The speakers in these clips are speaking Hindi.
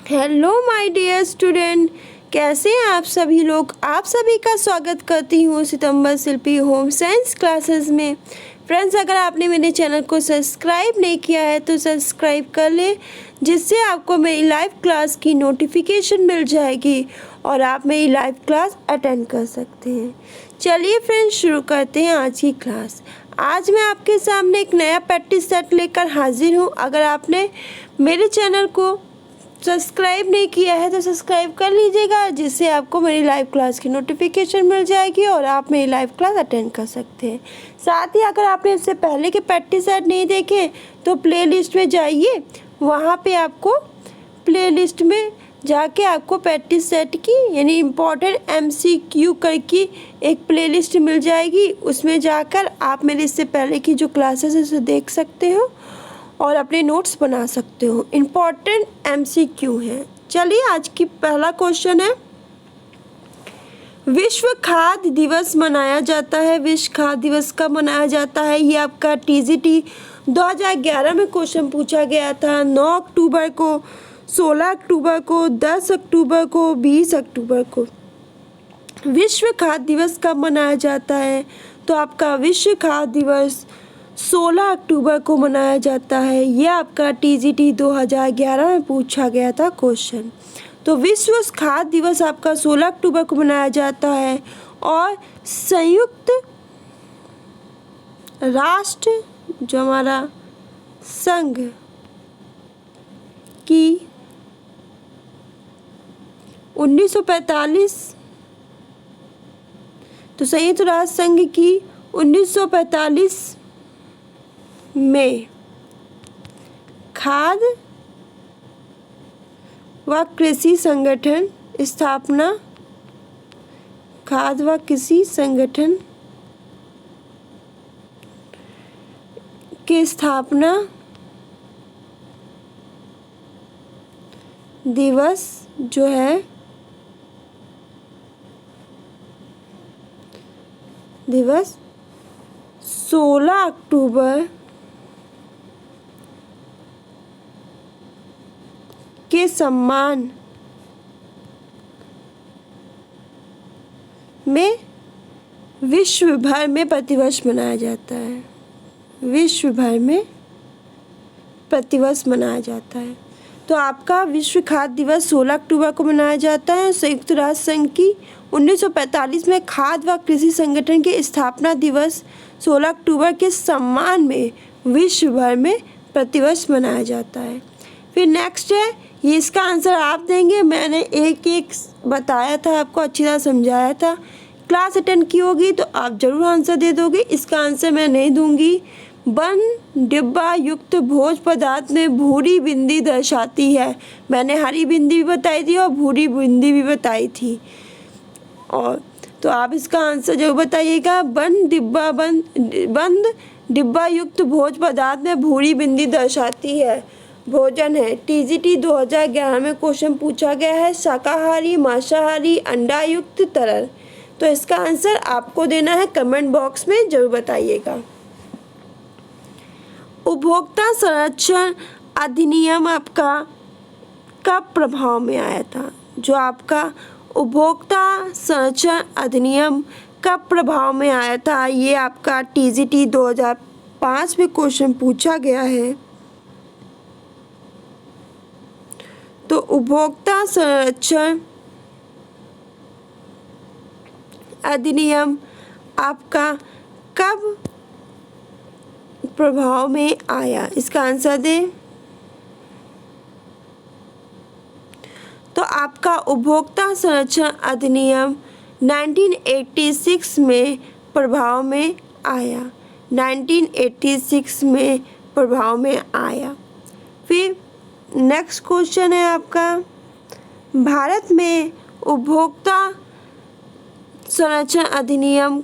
हेलो माय डियर स्टूडेंट, कैसे हैं आप सभी लोग। आप सभी का स्वागत करती हूँ सितंबर शिल्पी होम साइंस क्लासेस में। फ्रेंड्स, अगर आपने मेरे चैनल को सब्सक्राइब नहीं किया है तो सब्सक्राइब कर लें, जिससे आपको मेरी लाइव क्लास की नोटिफिकेशन मिल जाएगी और आप मेरी लाइव क्लास अटेंड कर सकते हैं। चलिए फ्रेंड्स, शुरू करते हैं आज की क्लास। आज मैं आपके सामने एक नया प्रैक्टिस सेट लेकर हाजिर हूँ। अगर आपने मेरे चैनल को सब्सक्राइब नहीं किया है तो सब्सक्राइब कर लीजिएगा, जिससे आपको मेरी लाइव क्लास की नोटिफिकेशन मिल जाएगी और आप मेरी लाइव क्लास अटेंड कर सकते हैं। साथ ही अगर आपने इससे पहले के प्रैक्टिस सेट नहीं देखे तो प्लेलिस्ट में जाइए, वहाँ पे आपको प्लेलिस्ट में जाके आपको प्रैक्टिस सेट की यानी इम्पॉर्टेंट MCQ करके एक प्लेलिस्ट मिल जाएगी। उसमें जाकर आप मेरे इससे पहले की जो क्लासेस है उसे देख सकते हो और अपने नोट्स बना सकते हो। इम्पॉर्टेंट MCQ है। चलिए, आज की पहला क्वेश्चन है, विश्व खाद्य दिवस मनाया जाता है। विश्व खाद्य दिवस कब मनाया जाता है? ये आपका TGT 2011 में क्वेश्चन पूछा गया था। 9 अक्टूबर को, 16 अक्टूबर को, 10 अक्टूबर को, 20 अक्टूबर को। विश्व खाद्य दिवस कब मनाया जाता है? तो आपका विश्व खाद्य दिवस 16 अक्टूबर को मनाया जाता है। यह आपका TGT 2011 में पूछा गया था क्वेश्चन। तो विश्व खाद्य दिवस आपका 16 अक्टूबर को मनाया जाता है और संयुक्त राष्ट्र जो हमारा संघ की 1945, तो संयुक्त राष्ट्र संघ की 1945 में खाद्य व कृषि संगठन स्थापना, खाद्य व कृषि संगठन की स्थापना दिवस जो है दिवस 16 अक्टूबर के सम्मान में विश्व भर में प्रतिवर्ष मनाया जाता है। विश्व भर में प्रतिवर्ष मनाया जाता है। तो आपका विश्व खाद्य दिवस 16 अक्टूबर को मनाया जाता है। संयुक्त राष्ट्र संघ की 1945 में खाद्य व कृषि संगठन के स्थापना दिवस 16 अक्टूबर के सम्मान में विश्व भर में प्रतिवर्ष मनाया जाता है। फिर नेक्स्ट है, ये इसका आंसर आप देंगे। मैंने एक एक बताया था, आपको अच्छी तरह समझाया था। क्लास अटेंड की होगी तो आप जरूर आंसर दे दोगे। इसका आंसर मैं नहीं दूंगी। बन डिब्बा युक्त भोज पदार्थ में भूरी बिंदी दर्शाती है। मैंने हरी बिंदी भी बताई थी और भूरी बिंदी भी बताई थी। और तो आप इसका आंसर जरूर बताइएगा। बंद डिब्बा युक्त भोज पदार्थ में भूरी बिंदी दर्शाती है भोजन है। TGT 2011 में क्वेश्चन पूछा गया है, शाकाहारी, मांसाहारी, अंडा युक्त तरल। तो इसका आंसर आपको देना है, कमेंट बॉक्स में जरूर बताइएगा। उपभोक्ता संरक्षण अधिनियम आपका कब प्रभाव में आया था? जो आपका उपभोक्ता संरक्षण अधिनियम कब प्रभाव में आया था? ये आपका TGT 2005 में क्वेश्चन पूछा गया है। तो उपभोक्ता संरक्षण अधिनियम आपका कब प्रभाव में आया? इसका आंसर दें। तो आपका उपभोक्ता संरक्षण अधिनियम 1986 में प्रभाव में आया। 1986 में प्रभाव में आया। फिर नेक्स्ट क्वेश्चन है आपका, भारत में उपभोक्ता संरक्षण अधिनियम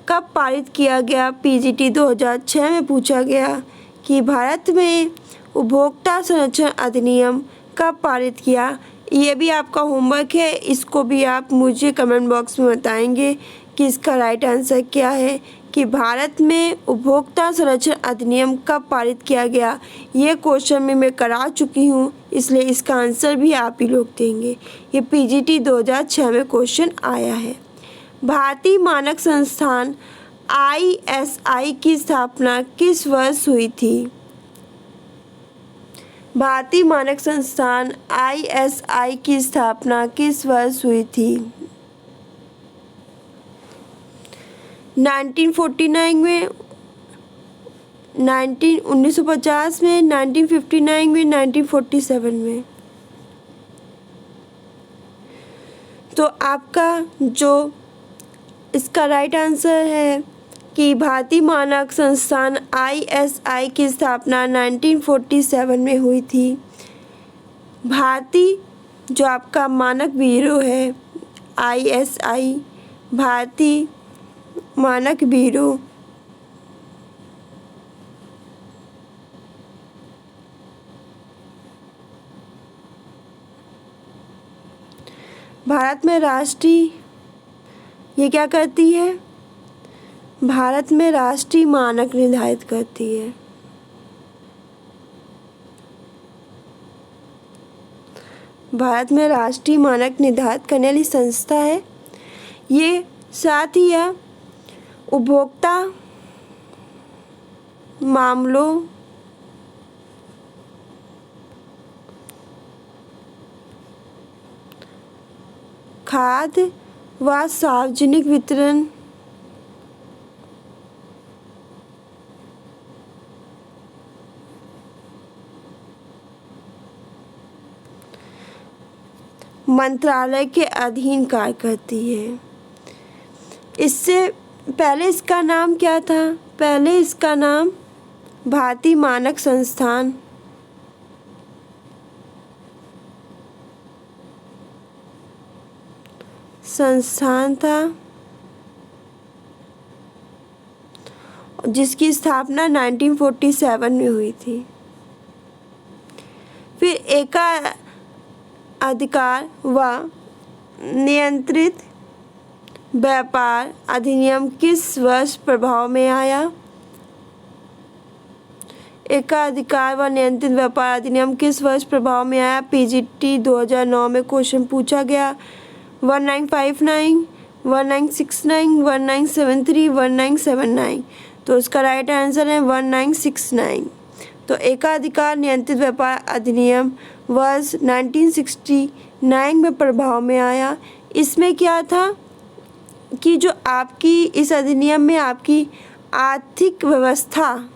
कब पारित किया गया? PGT 2006 में पूछा गया कि भारत में उपभोक्ता संरक्षण अधिनियम कब पारित किया। ये भी आपका होमवर्क है, इसको भी आप मुझे कमेंट बॉक्स में बताएंगे कि इसका राइट आंसर क्या है, कि भारत में उपभोक्ता संरक्षण अधिनियम कब पारित किया गया? ये क्वेश्चन में मैं करा चुकी हूँ, इसलिए इसका आंसर भी आप ही लोग देंगे। ये पीजीटी 2006 में क्वेश्चन आया है। भारतीय मानक संस्थान ISI की स्थापना किस वर्ष हुई थी? भारतीय मानक संस्थान ISI की स्थापना किस वर्ष हुई थी? 1949 में, 1950 में, 1959 में, 1947 में। तो आपका जो इसका राइट आंसर है कि भारतीय मानक संस्थान ISI की स्थापना 1947 में हुई थी। भारतीय जो आपका मानक ब्यूरो है ISI, भारतीय मानक ब्यूरो भारत में राष्ट्रीय ये क्या करती है? भारत में राष्ट्रीय मानक निर्धारित करती है। भारत में राष्ट्रीय मानक निर्धारित करने वाली संस्था है। ये साथ ही है उपभोक्ता मामलों खाद्य व सार्वजनिक वितरण मंत्रालय के अधीन कार्य करती है। इससे पहले इसका नाम क्या था? पहले इसका नाम भारतीय मानक संस्थान था, जिसकी स्थापना 1947 में हुई थी। फिर एकाधिकार व नियंत्रित व्यापार अधिनियम किस वर्ष प्रभाव में आया? एकाधिकार व नियंत्रित व्यापार अधिनियम किस वर्ष प्रभाव में आया? पीजीटी 2009 में क्वेश्चन पूछा गया। 1959, 1969, 1973, 1979। तो इसका राइट आंसर है 1969। तो एकाधिकार नियंत्रित व्यापार अधिनियम वर्ष 1969 में प्रभाव में आया। इसमें क्या था कि जो आपकी इस अधिनियम में आपकी आर्थिक व्यवस्था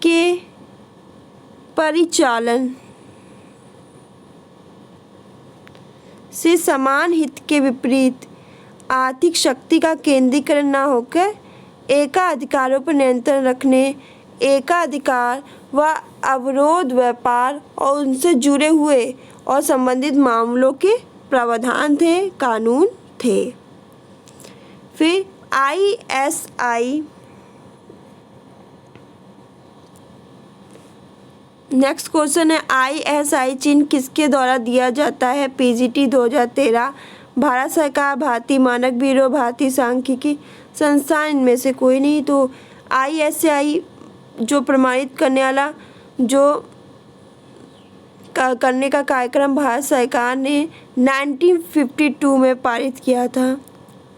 के परिचालन से समान हित के विपरीत आर्थिक शक्ति का केंद्रीकरण न होकर एकाधिकारों पर नियंत्रण रखने, एकाधिकार व अवरोध व्यापार और उनसे जुड़े हुए और संबंधित मामलों के प्रावधान थे, कानून थे। फिर ISI नेक्स्ट क्वेश्चन है ISI चिन्ह किसके द्वारा दिया जाता है? पीजीटी 2013। भारत सरकार, भारतीय मानक ब्यूरो, भारतीय सांख्यिकी संस्थान, इनमें से कोई नहीं। तो ISI जो प्रमाणित करने वाला जो करने का कार्यक्रम भारत सरकार ने 1952 में पारित किया था।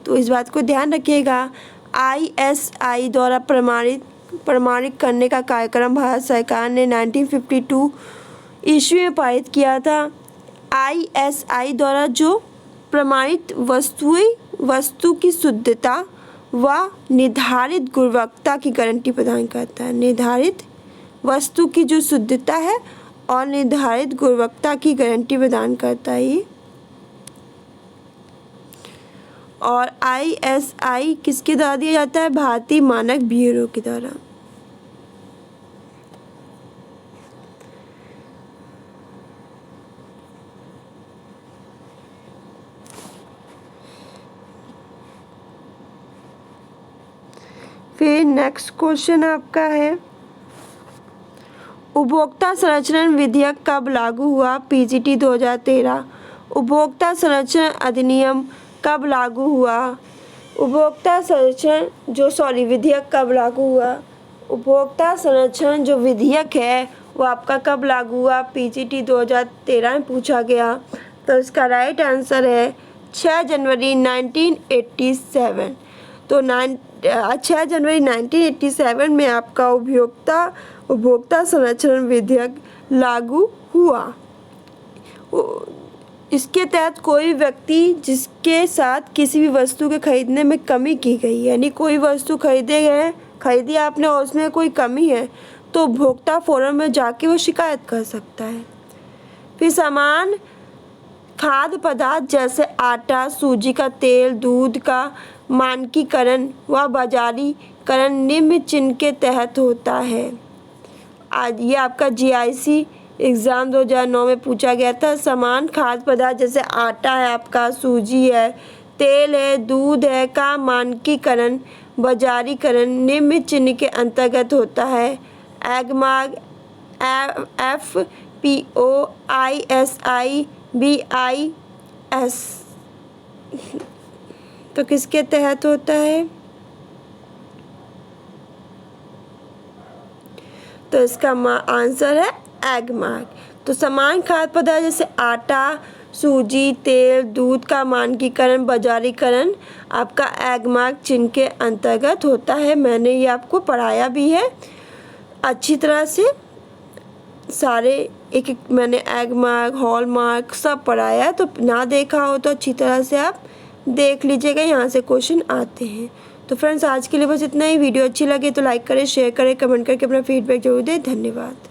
तो इस बात को ध्यान रखिएगा, ISI द्वारा प्रमाणित करने का कार्यक्रम भारत सरकार ने 1952 ईस्वी में पारित किया था। ISI द्वारा जो प्रमाणित वस्तु की शुद्धता व निर्धारित गुणवत्ता की गारंटी प्रदान करता है। निर्धारित वस्तु की जो शुद्धता है और निर्धारित गुणवत्ता की गारंटी प्रदान करता है। और ISI किसके द्वारा दिया जाता है? भारतीय मानक ब्यूरो के द्वारा। फिर नेक्स्ट क्वेश्चन आपका है उपभोक्ता संरक्षण विधेयक कब लागू हुआ? पीजीटी 2013। उपभोक्ता संरक्षण अधिनियम कब लागू हुआ? उपभोक्ता संरक्षण विधेयक कब लागू हुआ? उपभोक्ता संरक्षण जो विधेयक है वो आपका कब लागू हुआ? पीजीटी 2013 में पूछा गया। तो इसका राइट आंसर है 6 जनवरी 1987। तो 6 जनवरी 1987 में आपका उपभोक्ता संरक्षण विधेयक लागू हुआ। इसके तहत कोई व्यक्ति जिसके साथ किसी भी वस्तु के खरीदने में कमी की गई, यानी कोई वस्तु खरीदी आपने और उसमें कोई कमी है, तो उपभोक्ता फोरम में जाके वो शिकायत कर सकता है। फिर समान खाद्य पदार्थ जैसे आटा, सूजी का तेल, दूध का मानकीकरण व बाजारीकरण निम्न चिन्ह के तहत होता है। आज ये आपका जीआईसी एग्ज़ाम 2009 में पूछा गया था। समान खाद्य पदार्थ जैसे आटा है, आपका सूजी है, तेल है, दूध है का मानकीकरण बाजारीकरण निम्न चिन्ह के अंतर्गत होता है। Agmark, FPO, ISI, BIS। तो किसके तहत होता है? तो इसका आंसर है एगमार्क। तो समान खाद्य पदार्थ जैसे आटा, सूजी, तेल, दूध का मानकीकरण बाजारीकरण आपका एगमार्क चिन्ह के अंतर्गत होता है। मैंने ये आपको पढ़ाया भी है अच्छी तरह से, सारे एक मैंने एगमार्क, हॉलमार्क सब पढ़ाया है। तो ना देखा हो तो अच्छी तरह से आप देख लीजिएगा, यहाँ से क्वेश्चन आते हैं। तो फ्रेंड्स आज के लिए बस इतना ही। वीडियो अच्छी लगे तो लाइक करें, शेयर करें, कमेंट करके अपना फीडबैक जरूर दें। धन्यवाद।